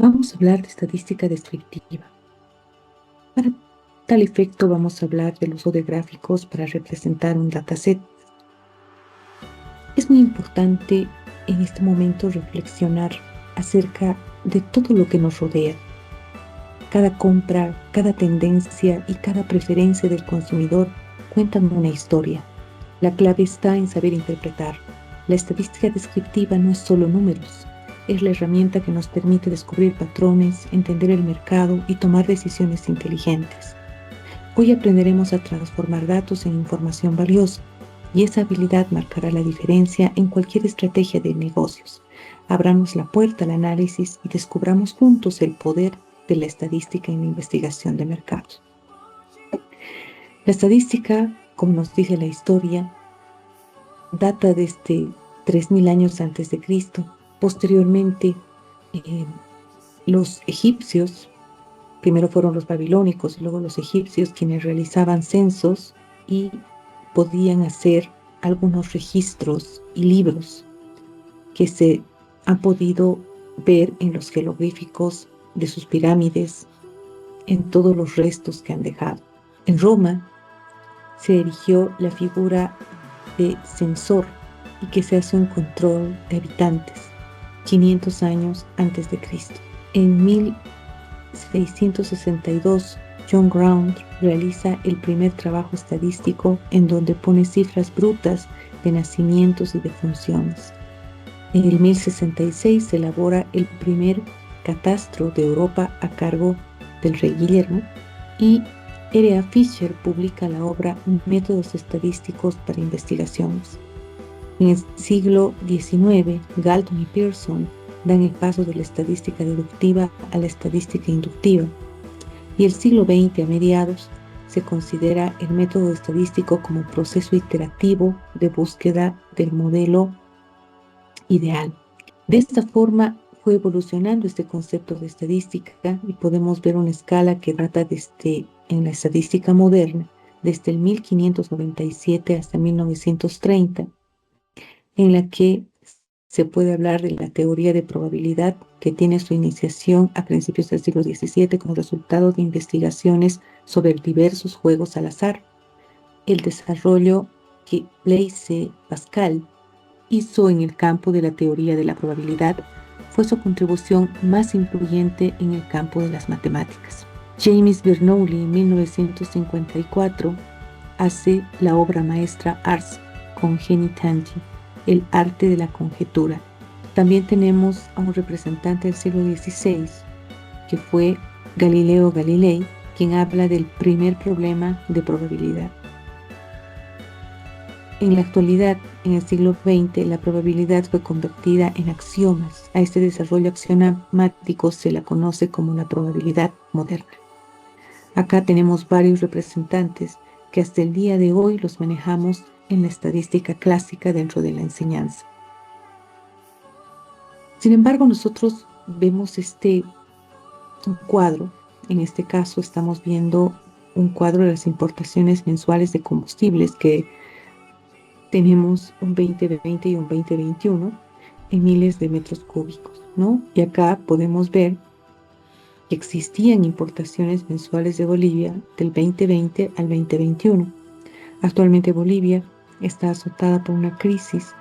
Vamos a hablar de estadística descriptiva. Para tal efecto, vamos a hablar del uso de gráficos para representar un dataset. Es muy importante en este momento reflexionar acerca de todo lo que nos rodea. Cada compra, cada tendencia y cada preferencia del consumidor cuentan una historia. La clave está en saber interpretar. La estadística descriptiva no es solo números, es la herramienta que nos permite descubrir patrones, entender el mercado y tomar decisiones inteligentes. Hoy aprenderemos a transformar datos en información valiosa y esa habilidad marcará la diferencia en cualquier estrategia de negocios. Abramos la puerta al análisis y descubramos juntos el poder de la estadística en la investigación de mercados. La estadística, como nos dice la historia, data desde 3000 años antes de Cristo. Posteriormente, eh, los egipcios, primero fueron los babilónicos y luego los egipcios, quienes realizaban censos y podían hacer algunos registros y libros que se han podido ver en los jeroglíficos de sus pirámides, en todos los restos que han dejado. En Roma se erigió la figura de censor y que se hace un control de habitantes 500 años antes de Cristo. En 1662, John Ground realiza el primer trabajo estadístico en donde pone cifras brutas de nacimientos y defunciones. En el 1066 se elabora el primer catastro de Europa a cargo del rey Guillermo y R.A. Fisher publica la obra Métodos estadísticos para investigaciones. En el siglo XIX, Galton y Pearson dan el paso de la estadística deductiva a la estadística inductiva. Y el siglo XX, a mediados, se considera el método estadístico como proceso iterativo de búsqueda del modelo ideal. De esta forma fue evolucionando este concepto de estadística y podemos ver una escala que data en la estadística moderna, desde el 1597 hasta 1930, en la que se puede hablar de la teoría de probabilidad que tiene su iniciación a principios del siglo XVII como resultado de investigaciones sobre diversos juegos al azar. El desarrollo que Blaise Pascal hizo en el campo de la teoría de la probabilidad fue su contribución más influyente en el campo de las matemáticas. James Bernoulli en 1954 hace la obra maestra Ars Cognitanti, el arte de la conjetura. También tenemos a un representante del siglo XVI, que fue Galileo Galilei, quien habla del primer problema de probabilidad. En la actualidad, en el siglo XX, la probabilidad fue convertida en axiomas. A este desarrollo axiomático se la conoce como la probabilidad moderna. Acá tenemos varios representantes que hasta el día de hoy los manejamos en la estadística clásica dentro de la enseñanza. Sin embargo, nosotros vemos un cuadro. En este caso estamos viendo un cuadro de las importaciones mensuales de combustibles que tenemos un 2020 y un 2021 en miles de metros cúbicos, ¿no? Y acá podemos ver que existían importaciones mensuales de Bolivia del 2020 al 2021. Actualmente Bolivia está azotada por una crisis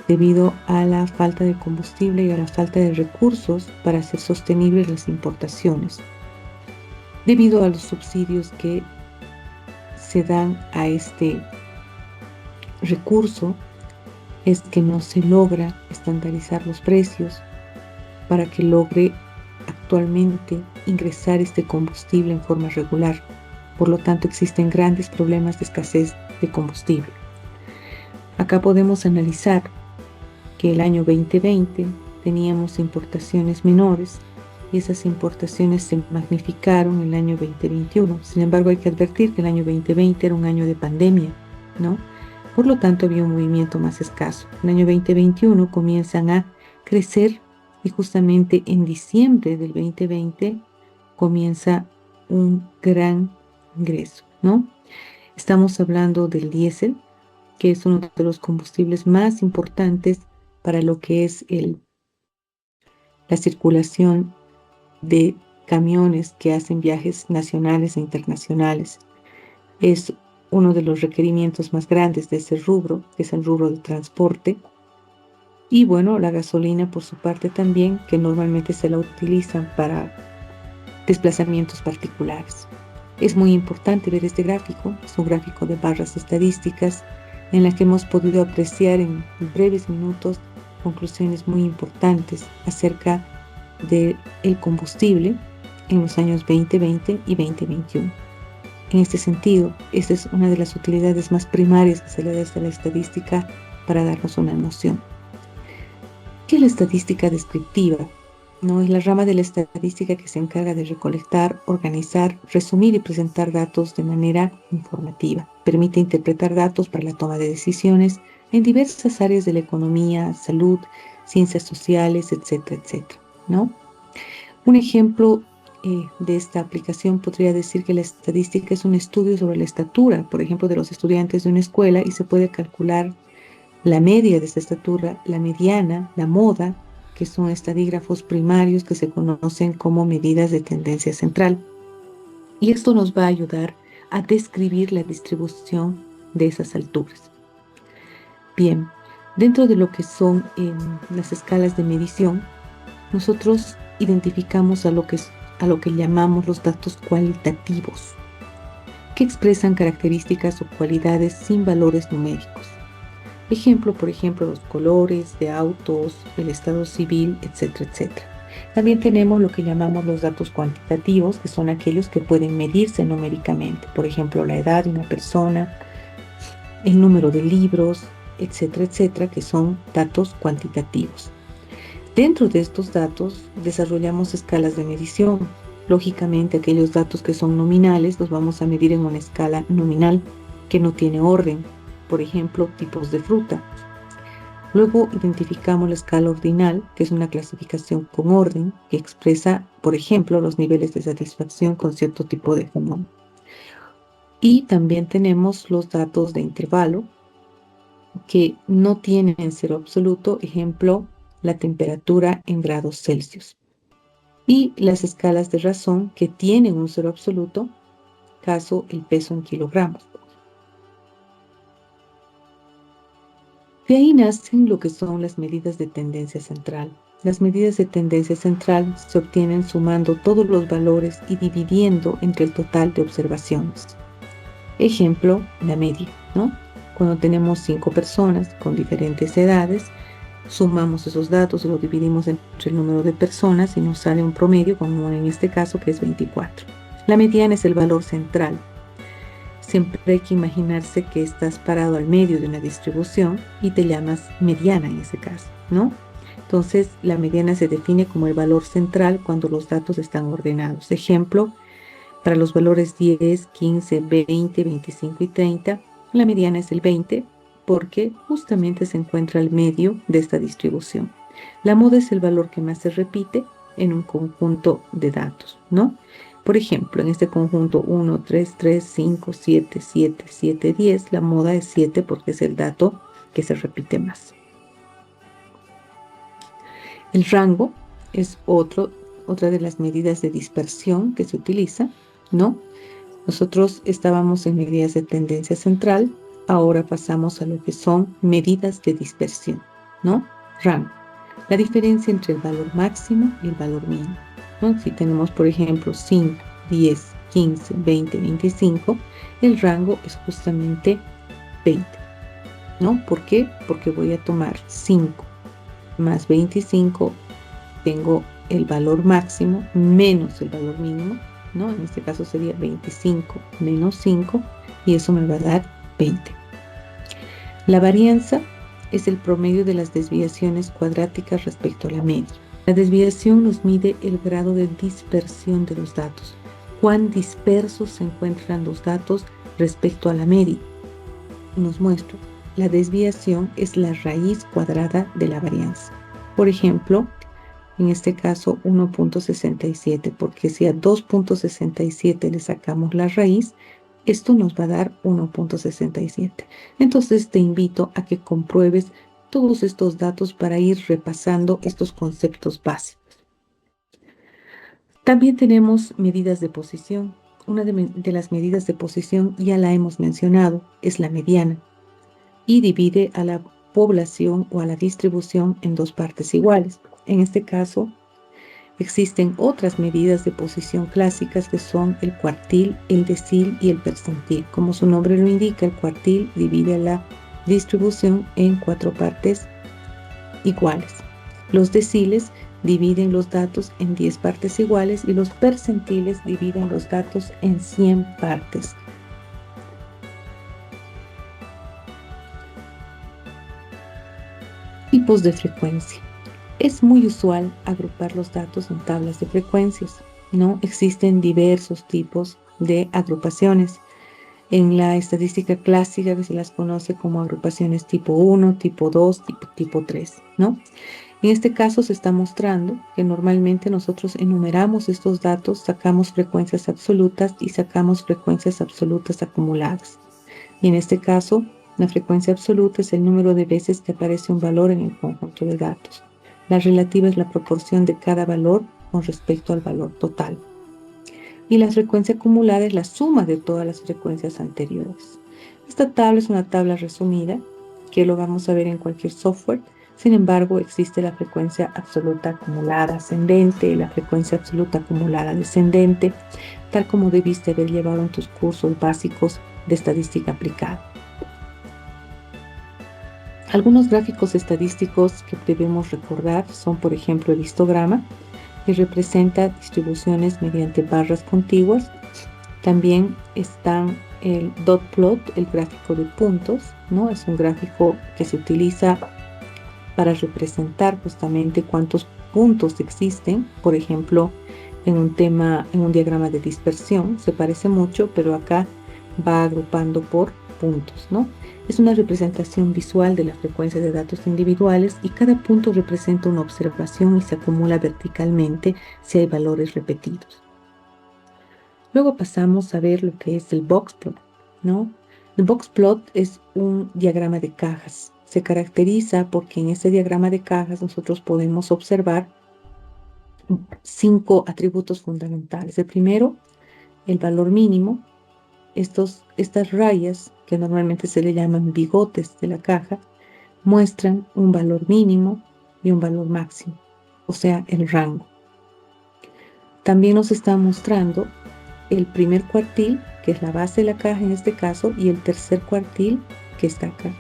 debido a la falta de combustible y a la falta de recursos para hacer sostenibles las importaciones, debido a los subsidios que se dan a este recurso. Es que no se logra estandarizar los precios para que logre actualmente ingresar este combustible en forma regular. Por lo tanto, existen grandes problemas de escasez de combustible. Acá podemos analizar que el año 2020 teníamos importaciones menores y esas importaciones se magnificaron en el año 2021. Sin embargo, hay que advertir que el año 2020 era un año de pandemia, ¿no? Por lo tanto, había un movimiento más escaso. El año 2021 comienzan a crecer y justamente en diciembre del 2020 comienza un gran ingreso, ¿no? Estamos hablando del diésel, que es uno de los combustibles más importantes para lo que es la circulación de camiones que hacen viajes nacionales e internacionales. Es uno de los requerimientos más grandes de ese rubro, que es el rubro de transporte. Y bueno, la gasolina por su parte también, que normalmente se la utiliza para desplazamientos particulares. Es muy importante ver este gráfico, es un gráfico de barras estadísticas en la que hemos podido apreciar en breves minutos conclusiones muy importantes acerca del combustible en los años 2020 y 2021. En este sentido, esta es una de las utilidades más primarias que se le da a la estadística para darnos una noción. ¿Qué es la estadística descriptiva? No es la rama de la estadística que se encarga de recolectar, organizar, resumir y presentar datos de manera informativa. Permite interpretar datos para la toma de decisiones en diversas áreas de la economía, salud, ciencias sociales, etcétera, etcétera, ¿no? Un ejemplo de esta aplicación podría decir que la estadística es un estudio sobre la estatura, por ejemplo, de los estudiantes de una escuela y se puede calcular la media de esta estatura, la mediana, la moda, que son estadígrafos primarios que se conocen como medidas de tendencia central. Y esto nos va a ayudar a describir la distribución de esas alturas. Bien, dentro de lo que son las escalas de medición, nosotros identificamos a lo que llamamos los datos cualitativos, que expresan características o cualidades sin valores numéricos. Ejemplo, por ejemplo, los colores de autos, el estado civil, etcétera, etcétera. También tenemos lo que llamamos los datos cuantitativos, que son aquellos que pueden medirse numéricamente. Por ejemplo, la edad de una persona, el número de libros, etcétera, etcétera, que son datos cuantitativos. Dentro de estos datos desarrollamos escalas de medición. Lógicamente, aquellos datos que son nominales los vamos a medir en una escala nominal que no tiene orden. Por ejemplo, tipos de fruta. Luego identificamos la escala ordinal, que es una clasificación con orden, que expresa, por ejemplo, los niveles de satisfacción con cierto tipo de fenómeno. Y también tenemos los datos de intervalo, que no tienen cero absoluto, ejemplo, la temperatura en grados Celsius. Y las escalas de razón, que tienen un cero absoluto, caso el peso en kilogramos. De ahí nacen lo que son las medidas de tendencia central. Las medidas de tendencia central se obtienen sumando todos los valores y dividiendo entre el total de observaciones. Ejemplo, la media, ¿no? Cuando tenemos 5 personas con diferentes edades, sumamos esos datos y lo dividimos entre el número de personas y nos sale un promedio, como en este caso, que es 24. La mediana es el valor central. Siempre hay que imaginarse que estás parado al medio de una distribución y te llamas mediana en ese caso, ¿no? Entonces, la mediana se define como el valor central cuando los datos están ordenados. Ejemplo, para los valores 10, 15, 20, 25 y 30, la mediana es el 20 porque justamente se encuentra al medio de esta distribución. La moda es el valor que más se repite en un conjunto de datos, ¿no? Por ejemplo, en este conjunto 1, 3, 3, 5, 7, 7, 7, 10, la moda es 7 porque es el dato que se repite más. El rango es otra de las medidas de dispersión que se utiliza, ¿no? Nosotros estábamos en medidas de tendencia central, ahora pasamos a lo que son medidas de dispersión, ¿no? Rango. La diferencia entre el valor máximo y el valor mínimo, ¿no? Si tenemos, por ejemplo, 5, 10, 15, 20, 25, el rango es justamente 20, ¿no? ¿Por qué? Porque voy a tomar 5 más 25, tengo el valor máximo menos el valor mínimo, ¿no? En este caso sería 25 menos 5 y eso me va a dar 20. La varianza es el promedio de las desviaciones cuadráticas respecto a la media. La desviación nos mide el grado de dispersión de los datos. Cuán dispersos se encuentran los datos respecto a la media. Nos muestro, la desviación es la raíz cuadrada de la varianza. Por ejemplo, en este caso 1.67, porque si a 2.67 le sacamos la raíz, esto nos va a dar 1.67. Entonces te invito a que compruebes todos estos datos para ir repasando estos conceptos básicos. También tenemos medidas de posición. Una de las medidas de posición ya la hemos mencionado, es la mediana, y divide a la población o a la distribución en dos partes iguales. En este caso, existen otras medidas de posición clásicas que son el cuartil, el decil y el percentil. Como su nombre lo indica, el cuartil divide a la distribución en 4 partes iguales. Los deciles dividen los datos en 10 partes iguales y los percentiles dividen los datos en 100 partes. Tipos de frecuencia. Es muy usual agrupar los datos en tablas de frecuencias, ¿no? Existen diversos tipos de agrupaciones. En la estadística clásica que se las conoce como agrupaciones tipo 1, tipo 2, tipo 3, ¿no? En este caso se está mostrando que normalmente nosotros enumeramos estos datos, sacamos frecuencias absolutas y sacamos frecuencias absolutas acumuladas. Y en este caso, la frecuencia absoluta es el número de veces que aparece un valor en el conjunto de datos. La relativa es la proporción de cada valor con respecto al valor total. Y la frecuencia acumulada es la suma de todas las frecuencias anteriores. Esta tabla es una tabla resumida que lo vamos a ver en cualquier software. Sin embargo, existe la frecuencia absoluta acumulada ascendente, la frecuencia absoluta acumulada descendente, tal como debiste haber llevado en tus cursos básicos de estadística aplicada. Algunos gráficos estadísticos que debemos recordar son, por ejemplo, el histograma, que representa distribuciones mediante barras contiguas. También están el dot plot, el gráfico de puntos, ¿no? Es un gráfico que se utiliza para representar justamente cuántos puntos existen. Por ejemplo, en un diagrama de dispersión, se parece mucho, pero acá va agrupando por puntos, ¿no? Es una representación visual de la frecuencia de datos individuales y cada punto representa una observación y se acumula verticalmente si hay valores repetidos. Luego pasamos a ver lo que es el box plot, ¿no? El box plot es un diagrama de cajas. Se caracteriza porque en este diagrama de cajas nosotros podemos observar 5 atributos fundamentales. El primero, el valor mínimo. Estas rayas, que normalmente se le llaman bigotes de la caja, muestran un valor mínimo y un valor máximo, o sea, el rango. También nos está mostrando el primer cuartil, que es la base de la caja en este caso, y el tercer cuartil, que está acá,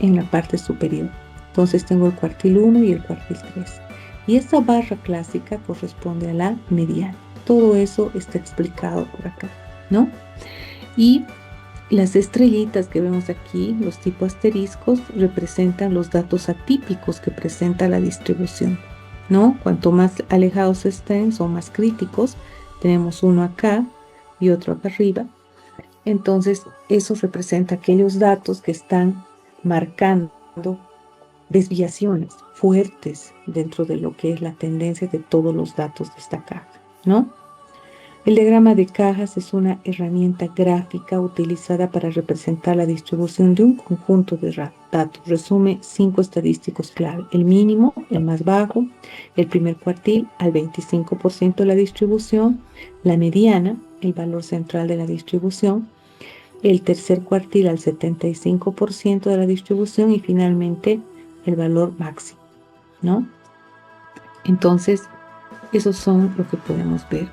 en la parte superior. Entonces tengo el cuartil 1 y el cuartil 3. Y esta barra clásica corresponde a la mediana. Todo eso está explicado por acá, ¿no? Y las estrellitas que vemos aquí, los tipos asteriscos, representan los datos atípicos que presenta la distribución, ¿no? Cuanto más alejados estén, son más críticos. Tenemos uno acá y otro acá arriba. Entonces, eso representa aquellos datos que están marcando desviaciones fuertes dentro de lo que es la tendencia de todos los datos de esta caja, ¿no? El diagrama de cajas es una herramienta gráfica utilizada para representar la distribución de un conjunto de datos. Resume 5 estadísticos clave: el mínimo, el más bajo, el primer cuartil al 25% de la distribución, la mediana, el valor central de la distribución, el tercer cuartil al 75% de la distribución y finalmente el valor máximo, ¿no? Entonces, esos son lo que podemos ver.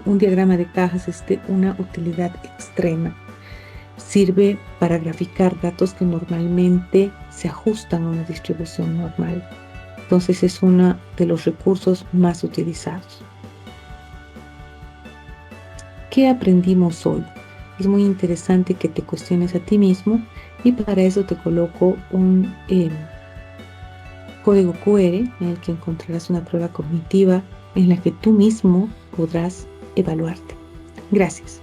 Un diagrama de cajas es de una utilidad extrema. Sirve para graficar datos que normalmente se ajustan a una distribución normal. Entonces es uno de los recursos más utilizados. ¿Qué aprendimos hoy? Es muy interesante que te cuestiones a ti mismo y para eso te coloco un código QR en el que encontrarás una prueba cognitiva en la que tú mismo podrás evaluarte. Gracias.